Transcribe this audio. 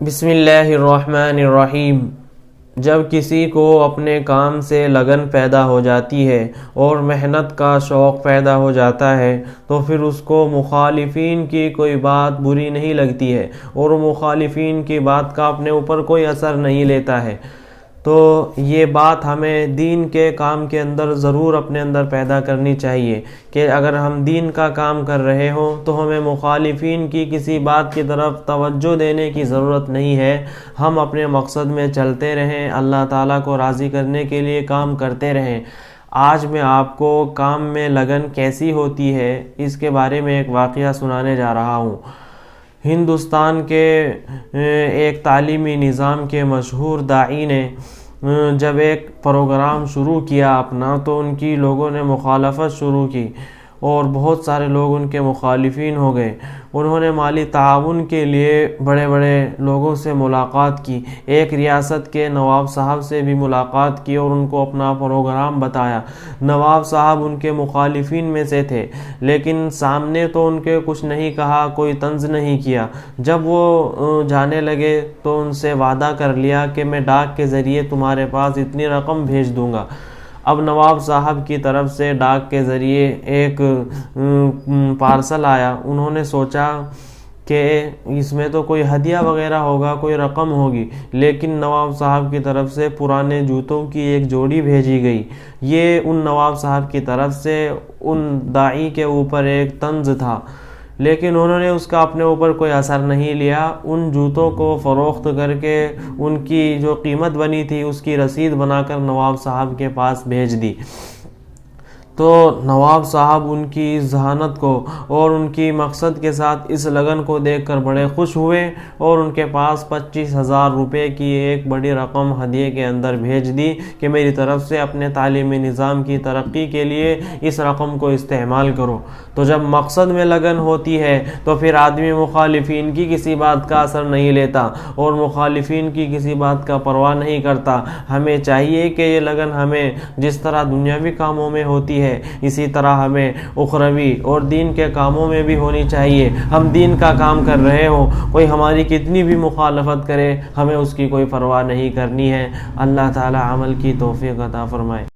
بسم اللہ الرحمن الرحیم۔ جب کسی کو اپنے کام سے لگن پیدا ہو جاتی ہے اور محنت کا شوق پیدا ہو جاتا ہے تو پھر اس کو مخالفین کی کوئی بات بری نہیں لگتی ہے اور مخالفین کی بات کا اپنے اوپر کوئی اثر نہیں لیتا ہے۔ تو یہ بات ہمیں دین کے کام کے اندر ضرور اپنے اندر پیدا کرنی چاہیے کہ اگر ہم دین کا کام کر رہے ہوں تو ہمیں مخالفین کی کسی بات کی طرف توجہ دینے کی ضرورت نہیں ہے۔ ہم اپنے مقصد میں چلتے رہیں، اللہ تعالیٰ کو راضی کرنے کے لیے کام کرتے رہیں۔ آج میں آپ کو کام میں لگن کیسی ہوتی ہے اس کے بارے میں ایک واقعہ سنانے جا رہا ہوں۔ ہندوستان کے ایک تعلیمی نظام کے مشہور داعی نے جب ایک پروگرام شروع کیا اپنا تو ان کی لوگوں نے مخالفت شروع کی اور بہت سارے لوگ ان کے مخالفین ہو گئے۔ انہوں نے مالی تعاون کے لیے بڑے بڑے لوگوں سے ملاقات کی، ایک ریاست کے نواب صاحب سے بھی ملاقات کی اور ان کو اپنا پروگرام بتایا۔ نواب صاحب ان کے مخالفین میں سے تھے لیکن سامنے تو ان کے کچھ نہیں کہا، کوئی طنز نہیں کیا۔ جب وہ جانے لگے تو ان سے وعدہ کر لیا کہ میں ڈاک کے ذریعے تمہارے پاس اتنی رقم بھیج دوں گا۔ اب نواب صاحب کی طرف سے ڈاک کے ذریعے ایک پارسل آیا۔ انہوں نے سوچا کہ اس میں تو کوئی ہدیہ وغیرہ ہوگا، کوئی رقم ہوگی، لیکن نواب صاحب کی طرف سے پرانے جوتوں کی ایک جوڑی بھیجی گئی۔ یہ ان نواب صاحب کی طرف سے ان داعی کے اوپر ایک طنز تھا، لیکن انہوں نے اس کا اپنے اوپر کوئی اثر نہیں لیا۔ ان جوتوں کو فروخت کر کے ان کی جو قیمت بنی تھی اس کی رسید بنا کر نواب صاحب کے پاس بھیج دی۔ تو نواب صاحب ان کی اس ذہانت کو اور ان کی مقصد کے ساتھ اس لگن کو دیکھ کر بڑے خوش ہوئے اور ان کے پاس 25,000 روپے کی ایک بڑی رقم ہدیے کے اندر بھیج دی کہ میری طرف سے اپنے تعلیمی نظام کی ترقی کے لیے اس رقم کو استعمال کرو۔ تو جب مقصد میں لگن ہوتی ہے تو پھر آدمی مخالفین کی کسی بات کا اثر نہیں لیتا اور مخالفین کی کسی بات کا پرواہ نہیں کرتا۔ ہمیں چاہیے کہ یہ لگن ہمیں جس طرح دنیاوی کاموں میں ہوتی ہے اسی طرح ہمیں اخروی اور دین کے کاموں میں بھی ہونی چاہیے۔ ہم دین کا کام کر رہے ہوں، کوئی ہماری کتنی بھی مخالفت کرے ہمیں اس کی کوئی پرواہ نہیں کرنی ہے۔ اللہ تعالی عمل کی توفیق عطا فرمائے۔